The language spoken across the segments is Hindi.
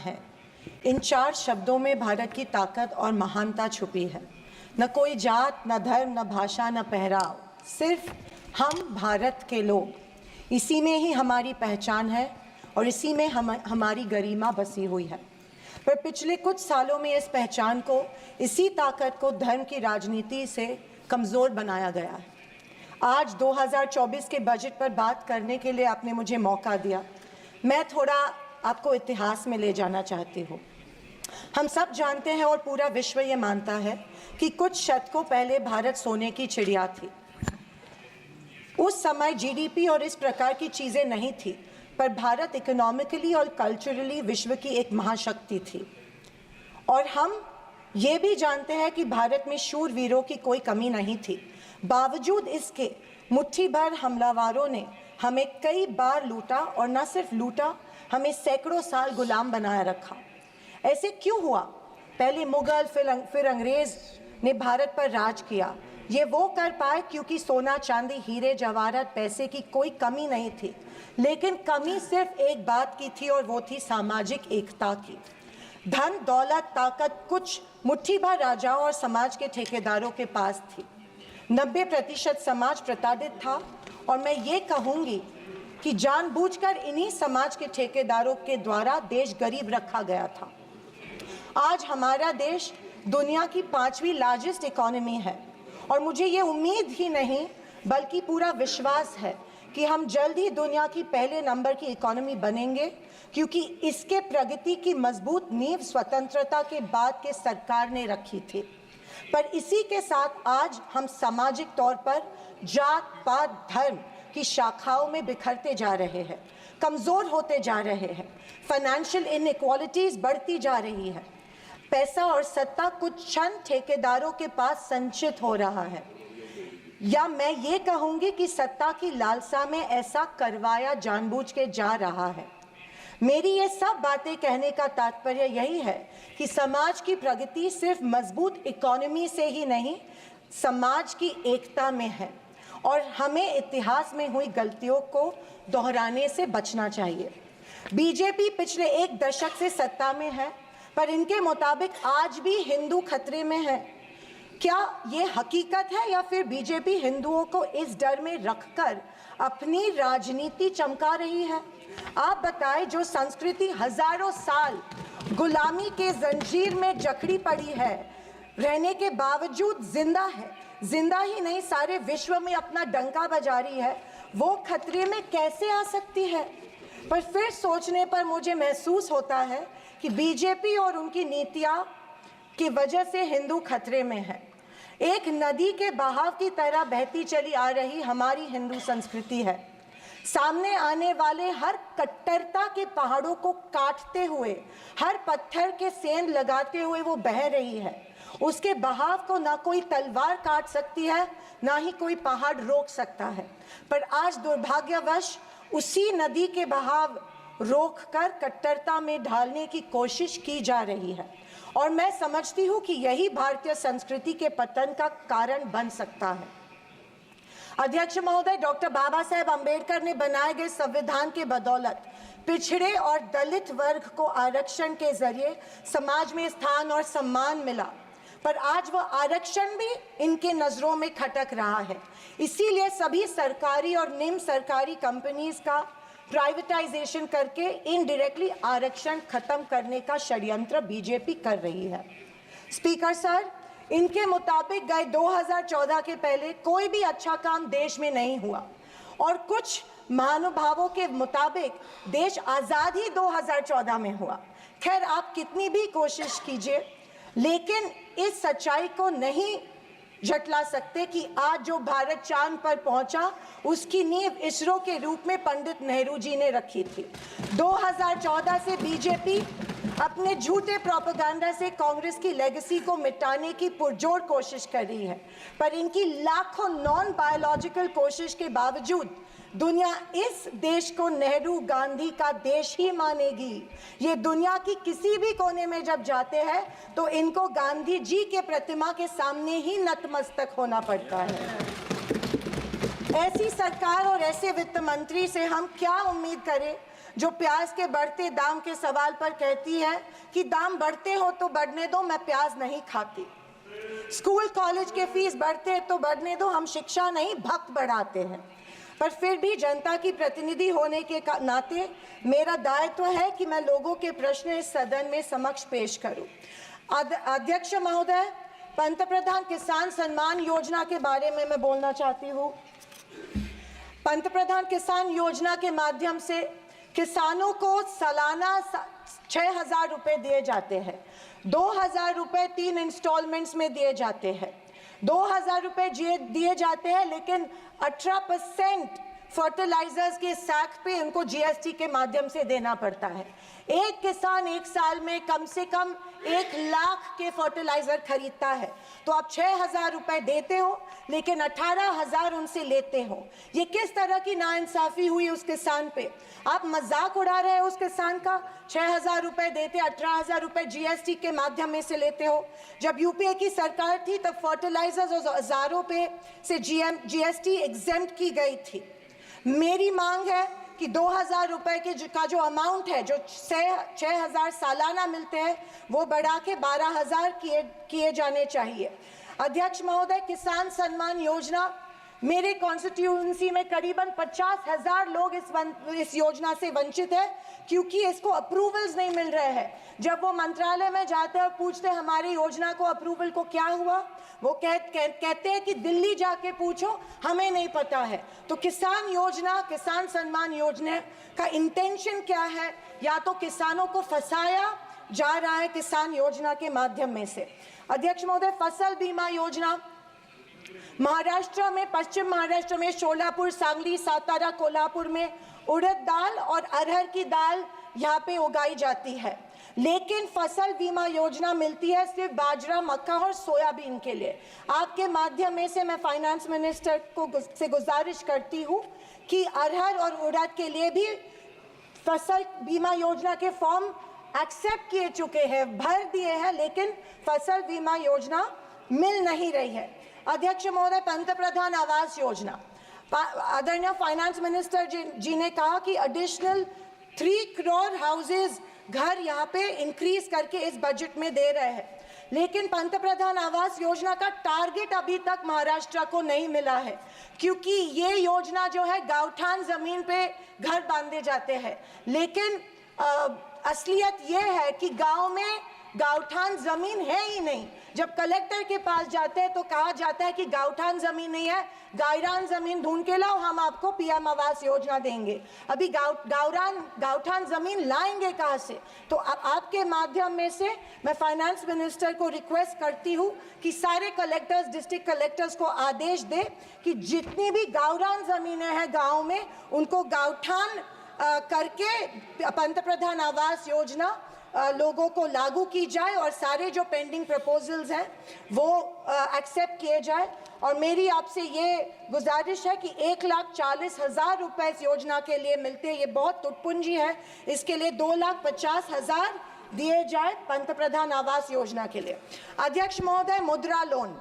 है। इन 4 शब्दों में भारत की ताकत और महानता छुपी है। न कोई जात, न धर्म, न भाषा, न पहराव, सिर्फ हम भारत के लोग। इसी में ही हमारी पहचान है और इसी में हमारी गरिमा बसी हुई है। पर पिछले कुछ सालों में इस पहचान को, इसी ताकत को धर्म की राजनीति से कमज़ोर बनाया गया है। आज 2024 के बजट पर बात करने के लिए आपने मुझे मौका दिया। मैं थोड़ा आपको इतिहास में ले जाना चाहती हूँ। हम सब जानते हैं और पूरा विश्व ये मानता है कि कुछ शतकों पहले भारत सोने की चिड़िया थी। उस समय जीडीपी और इस प्रकार की चीज़ें नहीं थी, पर भारत इकोनॉमिकली और कल्चरली विश्व की एक महाशक्ति थी। और हम ये भी जानते हैं कि भारत में शूरवीरों की कोई कमी नहीं थी। बावजूद इसके मुट्ठी भर हमलावरों ने हमें कई बार लूटा और न सिर्फ लूटा, हमें सैकड़ों साल गुलाम बनाया रखा। ऐसे क्यों हुआ? पहले मुगल, फिर अंग्रेज ने भारत पर राज किया। ये वो कर पाए क्योंकि सोना, चांदी, हीरे जवाहरात, पैसे की कोई कमी नहीं थी। लेकिन कमी सिर्फ एक बात की थी और वो थी सामाजिक एकता की। धन, दौलत, ताकत कुछ मुट्ठी भर राजाओं और समाज के ठेकेदारों के पास थी। 90% समाज प्रताड़ित था और मैं ये कहूँगी कि जानबूझकर इन्हीं समाज के ठेकेदारों के द्वारा देश गरीब रखा गया था। आज हमारा देश दुनिया की 5वीं लार्जेस्ट इकोनॉमी है और मुझे ये उम्मीद ही नहीं बल्कि पूरा विश्वास है कि हम जल्द ही दुनिया की पहले नंबर की इकोनॉमी बनेंगे, क्योंकि इसके प्रगति की मजबूत नींव स्वतंत्रता के बाद के सरकार ने रखी थी। पर इसी के साथ आज हम सामाजिक तौर पर जात, पात, धर्म की शाखाओं में बिखरते जा रहे हैं, कमज़ोर होते जा रहे हैं। फाइनेंशियल इनइक्वालिटीज़ बढ़ती जा रही है। पैसा और सत्ता कुछ चंद ठेकेदारों के पास संचित हो रहा है, या मैं ये कहूँगी कि सत्ता की लालसा में ऐसा करवाया जानबूझ के जा रहा है। मेरी ये सब बातें कहने का तात्पर्य यही है कि समाज की प्रगति सिर्फ मजबूत इकोनॉमी से ही नहीं, समाज की एकता में है और हमें इतिहास में हुई गलतियों को दोहराने से बचना चाहिए। बीजेपी पिछले 1 दशक से सत्ता में है, पर इनके मुताबिक आज भी हिंदू खतरे में है। क्या ये हकीकत है या फिर बीजेपी हिंदुओं को इस डर में रखकर अपनी राजनीति चमका रही है? आप बताएं, जो संस्कृति हजारों साल गुलामी के जंजीर में जकड़ी पड़ी है, रहने के बावजूद जिंदा है, जिंदा ही नहीं सारे विश्व में अपना डंका बजा रही है, वो खतरे में कैसे आ सकती है? पर फिर सोचने पर मुझे महसूस होता है कि बीजेपी और उनकी नीतियां की वजह से हिंदू खतरे में है। एक नदी के बहाव की तरह बहती चली आ रही हमारी हिंदू संस्कृति है। सामने आने वाले हर कट्टरता के पहाड़ों को काटते हुए, हर पत्थर के सेंध लगाते हुए वो बह रही है। उसके बहाव को ना कोई तलवार काट सकती है, ना ही कोई पहाड़ रोक सकता है। पर आज दुर्भाग्यवश उसी नदी के बहाव रोककर कट्टरता में ढालने की कोशिश की जा रही है और मैं समझती हूँ कि यही भारतीय संस्कृति के पतन का कारण बन सकता है। अध्यक्ष महोदय, डॉक्टर बाबा साहेब अम्बेडकर ने बनाए गए संविधान के बदौलत पिछड़े और दलित वर्ग को आरक्षण के जरिए समाज में स्थान और सम्मान मिला, पर आज वह आरक्षण भी इनके नजरों में खटक रहा है। इसीलिए सभी सरकारी और निम्न सरकारी कंपनीज का प्राइवेटाइजेशन करके इनडायरेक्टली आरक्षण खत्म करने का षड्यंत्र बीजेपी कर रही है। स्पीकर सर, इनके मुताबिक गए 2014 के पहले कोई भी अच्छा काम देश में नहीं हुआ और कुछ महानुभावों के मुताबिक देश आज़ाद ही 2014 में हुआ। खैर, आप कितनी भी कोशिश कीजिए, लेकिन इस सच्चाई को नहीं झटला सकते कि आज जो भारत चांद पर पहुंचा उसकी नींव इसरो के रूप में पंडित नेहरू जी ने रखी थी। 2014 से बीजेपी अपने झूठे प्रोपेगेंडा से कांग्रेस की लेगेसी को मिटाने की पुरजोर कोशिश कर रही है, पर इनकी लाखों नॉन बायोलॉजिकल कोशिश के बावजूद दुनिया इस देश को नेहरू गांधी का देश ही मानेगी। ये दुनिया की किसी भी कोने में जब जाते हैं तो इनको गांधी जी के प्रतिमा के सामने ही नतमस्तक होना पड़ता है। ऐसी सरकार और ऐसे वित्त मंत्री से हम क्या उम्मीद करें जो प्याज के बढ़ते दाम के सवाल पर कहती है कि दाम बढ़ते हो तो बढ़ने दो, मैं प्याज नहीं खाती। स्कूल कॉलेज के फीस बढ़ते हैं तो बढ़ने दो, हम शिक्षा नहीं भक्त बढ़ाते हैं। पर फिर भी जनता की प्रतिनिधि होने के नाते मेरा दायित्व है कि मैं लोगों के प्रश्न इस सदन में समक्ष पेश करूं। अध्यक्ष महोदय, पंतप्रधान किसान सम्मान योजना के बारे में मैं बोलना चाहती हूँ। पंतप्रधान किसान योजना के माध्यम से किसानों को सालाना 6,000 रुपये दिए जाते हैं। 2,000 रुपये 3 इंस्टॉलमेंट्स में दिए जाते हैं। 2,000 रुपये दिए जाते हैं, लेकिन 18% फर्टिलाइजर्स के सैक पे उनको जीएसटी के माध्यम से देना पड़ता है। एक किसान एक साल में कम से कम 1 लाख के फर्टिलाइजर खरीदता है, तो आप 6,000 रुपये देते हो लेकिन 18,000 उनसे लेते हो। ये किस तरह की नाइंसाफी हुई उस किसान पे? आप मजाक उड़ा रहे हो उस किसान का। 6,000 रुपये देते, 18,000 रुपये जीएसटी के माध्यम में से लेते हो। जब यूपीए की सरकार थी तब फर्टिलाइजर्स और औजारों पे से जीएसटी एग्जेम्प्ट की गई थी। मेरी मांग है कि 2,000 रुपये का जो अमाउंट है, जो 6,000 सालाना मिलते हैं, वो बढ़ा के 12,000 किए जाने चाहिए। अध्यक्ष महोदय, किसान सम्मान योजना, मेरे कॉन्स्टिट्यूएंसी में करीबन 50,000 लोग इस योजना से वंचित है क्योंकि इसको अप्रूवल्स नहीं मिल रहे हैं। जब वो मंत्रालय में जाते हैं और पूछते हैं हमारी योजना को अप्रूवल को क्या हुआ, वो कहते हैं कि दिल्ली जाके पूछो, हमें नहीं पता है। तो किसान योजना, किसान सम्मान योजना का इंटेंशन क्या है? या तो किसानों को फंसाया जा रहा है किसान योजना के माध्यम में से। अध्यक्ष महोदय, फसल बीमा योजना, महाराष्ट्र में, पश्चिम महाराष्ट्र में शोलापुर, सांगली, सातारा, कोल्हापुर में उड़द दाल और अरहर की दाल यहाँ पे उगाई जाती है, लेकिन फसल बीमा योजना मिलती है सिर्फ बाजरा, मक्का और सोयाबीन के लिए। आपके माध्यम में से मैं फाइनेंस मिनिस्टर से गुजारिश करती हूँ कि अरहर और उड़द के लिए भी फसल बीमा योजना के फॉर्म एक्सेप्ट किए चुके हैं, भर दिए हैं, लेकिन फसल बीमा योजना मिल नहीं रही है। अध्यक्ष महोदय, पंतप्रधान आवास योजना, आदरणीय फाइनेंस मिनिस्टर जी ने कहा कि एडिशनल 3 करोड़ हाउसेज, घर यहाँ पे इंक्रीज करके इस बजट में दे रहे हैं, लेकिन पंतप्रधान आवास योजना का टारगेट अभी तक महाराष्ट्र को नहीं मिला है, क्योंकि ये योजना जो है गाँवठान जमीन पे घर बांधे जाते हैं, लेकिन असलियत ये है कि गांव में गाँवठान जमीन है ही नहीं। जब कलेक्टर के पास जाते हैं तो कहा जाता है कि गाँवठान जमीन नहीं है, गायरान जमीन ढूंढ के लाओ, हम आपको पीएम आवास योजना देंगे। अभी गाँवठान जमीन लाएंगे कहाँ से? तो आपके माध्यम में से मैं फाइनेंस मिनिस्टर को रिक्वेस्ट करती हूँ कि सारे कलेक्टर्स, डिस्ट्रिक्ट कलेक्टर्स को आदेश दे कि जितनी भी गायरान जमीनें हैं गाँव में, उनको गाँवठान करके पंतप्रधान आवास योजना लोगों को लागू की जाए और सारे जो पेंडिंग प्रपोजल्स हैं वो एक्सेप्ट किए जाए। और मेरी आपसे ये गुजारिश है कि 1,40,000 रुपये इस योजना के लिए मिलते हैं, ये बहुत टुटपुंजी है, इसके लिए 2,50,000 दिए जाए पंतप्रधान आवास योजना के लिए। अध्यक्ष महोदय, मुद्रा लोन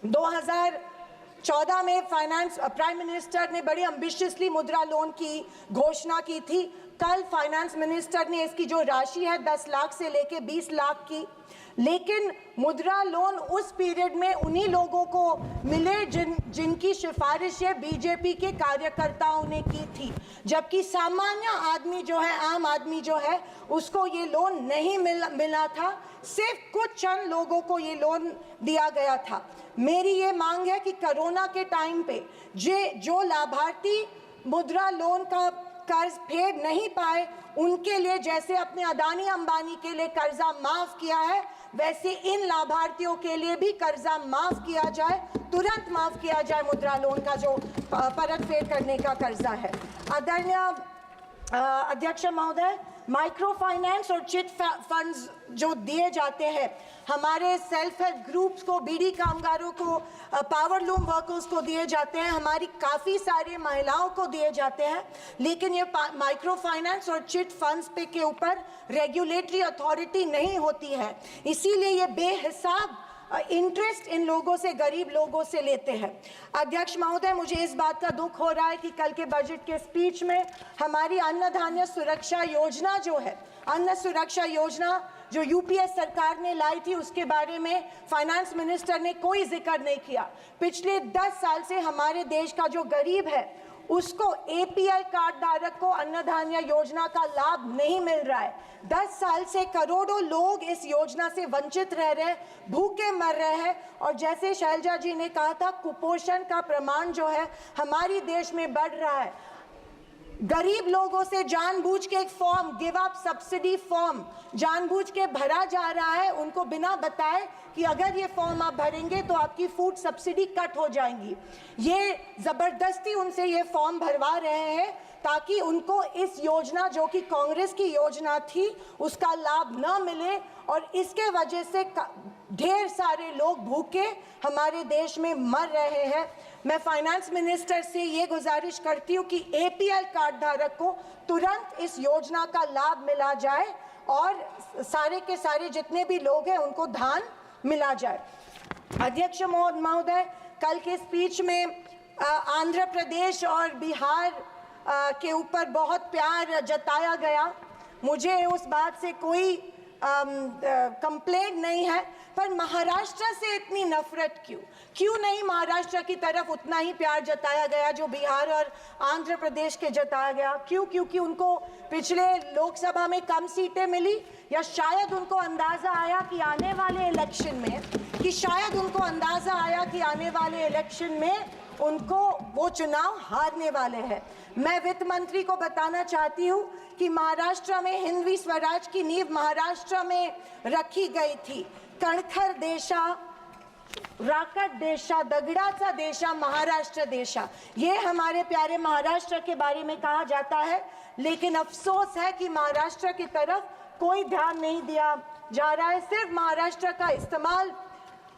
2014 में प्राइम मिनिस्टर ने बड़ी एम्बिशियसली मुद्रा लोन की घोषणा की थी। कल फाइनेंस मिनिस्टर ने इसकी जो राशि है 10 लाख से लेके 20 लाख की, लेकिन मुद्रा लोन उस पीरियड में उन्हीं लोगों को मिले जिनकी सिफारिशें बीजेपी के कार्यकर्ताओं ने की थी, जबकि सामान्य आदमी जो है, आम आदमी जो है, उसको ये लोन नहीं मिला था। सिर्फ कुछ चंद लोगों को ये लोन दिया गया था। मेरी ये मांग है कि कोरोना के टाइम पे जो लाभार्थी मुद्रा लोन का कर्ज फेड नहीं पाए, उनके लिए जैसे अपने अदानी अंबानी के लिए कर्जा माफ किया है, वैसे इन लाभार्थियों के लिए भी कर्जा माफ किया जाए, तुरंत माफ किया जाए मुद्रा लोन का जो परत फेड करने का कर्जा है। आदरणीय अध्यक्ष महोदय, माइक्रो फाइनेंस और चिट फंड्स जो दिए जाते हैं हमारे सेल्फ हेल्प ग्रुप्स को, बीड़ी कामगारों को, पावर लूम वर्कर्स को दिए जाते हैं, हमारी काफ़ी सारी महिलाओं को दिए जाते हैं, लेकिन ये माइक्रो फाइनेंस और चिट फंड्स पे के ऊपर रेगुलेटरी अथॉरिटी नहीं होती है, इसीलिए ये बेहिसाब इंटरेस्ट इन लोगों से, गरीब लोगों से लेते हैं। अध्यक्ष महोदय, मुझे इस बात का दुख हो रहा है कि कल के बजट के स्पीच में हमारी अन्न धान्य सुरक्षा योजना जो है, अन्न सुरक्षा योजना जो यूपीए सरकार ने लाई थी, उसके बारे में फाइनेंस मिनिस्टर ने कोई जिक्र नहीं किया। पिछले 10 साल से हमारे देश का जो गरीब है उसको, एपीएल कार्ड धारक को अन्न धान्य योजना का लाभ नहीं मिल रहा है। 10 साल से करोड़ों लोग इस योजना से वंचित रह रहे हैं, भूखे मर रहे हैं। और जैसे शैलजा जी ने कहा था, कुपोषण का प्रमाण जो है हमारे देश में बढ़ रहा है। गरीब लोगों से जानबूझ के एक form, give up subsidy form जानबूझ के भरा जा रहा है, उनको बिना बताए कि अगर ये फॉर्म आप भरेंगे तो आपकी फूड सब्सिडी कट हो जाएंगी। ये जबरदस्ती उनसे ये फॉर्म भरवा रहे हैं ताकि उनको इस योजना, जो कि कांग्रेस की योजना थी, उसका लाभ न मिले। और इसके वजह से ढेर सारे लोग भूखे हमारे देश में मर रहे हैं। मैं फाइनेंस मिनिस्टर से ये गुजारिश करती हूँ कि एपीएल कार्ड धारक को तुरंत इस योजना का लाभ मिला जाए और सारे के सारे जितने भी लोग हैं उनको धान मिला जाए। अध्यक्ष महोदय, कल के स्पीच में आंध्र प्रदेश और बिहार के ऊपर बहुत प्यार जताया गया। मुझे उस बात से कोई कंप्लेंट नहीं है, पर महाराष्ट्र से इतनी नफरत क्यों नहीं महाराष्ट्र की तरफ उतना ही प्यार जताया गया जो बिहार और आंध्र प्रदेश के जताया गया? क्योंकि उनको पिछले लोकसभा में कम सीटें मिली, या शायद उनको अंदाजा आया कि आने वाले इलेक्शन में उनको वो चुनाव हारने वाले हैं। मैं वित्त मंत्री को बताना चाहती हूँ कि महाराष्ट्र में हिंदवी स्वराज की नींव महाराष्ट्र में रखी गई थी। कणखर देशा, राकट देशा, दगडाचा देशा, महाराष्ट्र देशा, ये हमारे प्यारे महाराष्ट्र के बारे में कहा जाता है। लेकिन अफसोस है कि महाराष्ट्र की तरफ कोई ध्यान नहीं दिया जा रहा है, सिर्फ महाराष्ट्र का इस्तेमाल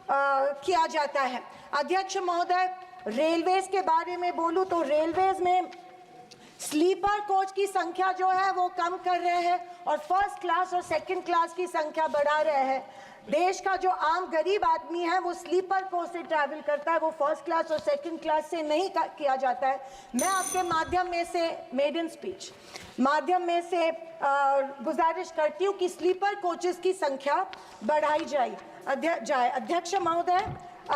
किया जाता है। अध्यक्ष महोदय, रेलवेज के बारे में बोलूं तो रेलवेज में स्लीपर कोच की संख्या जो है वो कम कर रहे हैं और फर्स्ट क्लास और सेकंड क्लास की संख्या बढ़ा रहे हैं। देश का जो आम गरीब आदमी है वो स्लीपर कोच से ट्रैवल करता है, वो फर्स्ट क्लास और सेकंड क्लास से नहीं किया जाता है। मैं आपके माध्यम में से, मेड इन स्पीच माध्यम में से गुजारिश करती हूँ कि स्लीपर कोचेस की संख्या बढ़ाई जाए। अध्यक्ष महोदय,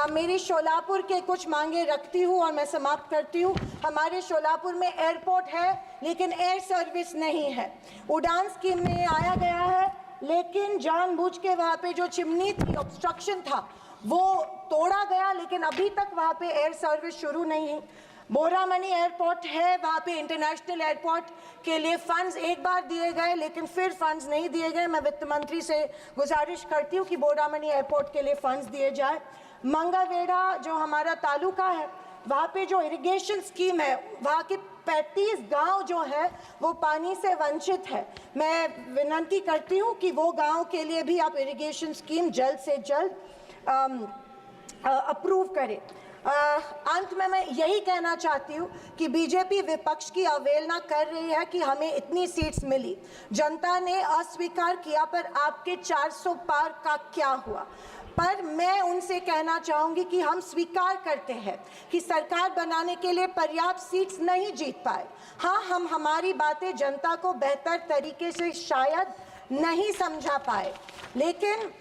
मेरी शोलापुर के कुछ मांगे रखती हूँ और मैं समाप्त करती हूँ। हमारे शोलापुर में एयरपोर्ट है लेकिन एयर सर्विस नहीं है। उड़ान स्कीम में आया गया है, लेकिन जानबूझ के वहाँ पे जो चिमनी थी, ऑब्स्ट्रक्शन था, वो तोड़ा गया, लेकिन अभी तक वहाँ पे एयर सर्विस शुरू नहीं है। बोरामनी एयरपोर्ट है, वहाँ पे इंटरनेशनल एयरपोर्ट के लिए फंड्स एक बार दिए गए, लेकिन फिर फंड्स नहीं दिए गए। मैं वित्त मंत्री से गुजारिश करती हूँ कि बोरामनी एयरपोर्ट के लिए फंड्स दिए जाए। मंगावेड़ा जो हमारा तालुका है, वहाँ पे जो इरिगेशन स्कीम है, वहाँ के 35 गांव जो है वो पानी से वंचित है। मैं विनती करती हूँ कि वो गांव के लिए भी आप इरिगेशन स्कीम जल्द से जल्द अप्रूव करें। अंत में मैं यही कहना चाहती हूँ कि बीजेपी विपक्ष की अवहेलना कर रही है कि हमें इतनी सीट्स मिली, जनता ने अस्वीकार किया, पर आपके 400 पार का क्या हुआ? पर मैं उनसे कहना चाहूँगी कि हम स्वीकार करते हैं कि सरकार बनाने के लिए पर्याप्त सीट्स नहीं जीत पाए। हाँ, हम हमारी बातें जनता को बेहतर तरीके से शायद नहीं समझा पाए, लेकिन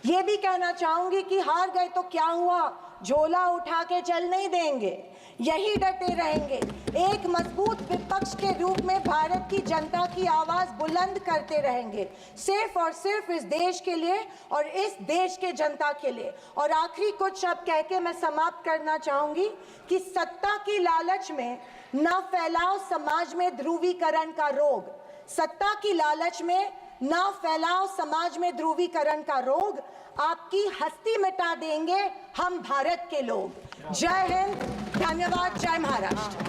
ये भी कहना चाहूँगी कि हार गए तो क्या हुआ, झोला उठा के चल नहीं देंगे, यही डटे रहेंगे। एक मजबूत विपक्ष के रूप में भारत की जनता की आवाज बुलंद करते रहेंगे, सिर्फ और सिर्फ इस देश के लिए और इस देश के जनता के लिए। और आखिरी कुछ शब्द कह के मैं समाप्त करना चाहूंगी कि सत्ता की लालच में न फैलाओ समाज में ध्रुवीकरण का रोग, सत्ता की लालच में न फैलाओ समाज में ध्रुवीकरण का रोग, आपकी हस्ती मिटा देंगे हम भारत के लोग। जय हिंद, धन्यवाद, जय महाराष्ट्र।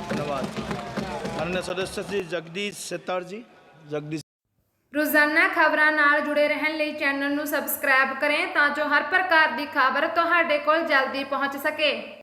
धन्यवाद। अन्य सदस्य जी जगदीश सेतर जी। जगदीश, रोजाना खबरां नाल जुड़े रहने ਲਈ चैनल ਨੂੰ सब्सक्राइब करें ਤਾਂ जो हर प्रकार की खबर ਤੁਹਾਡੇ ਕੋਲ जल्दी पहुंच सके।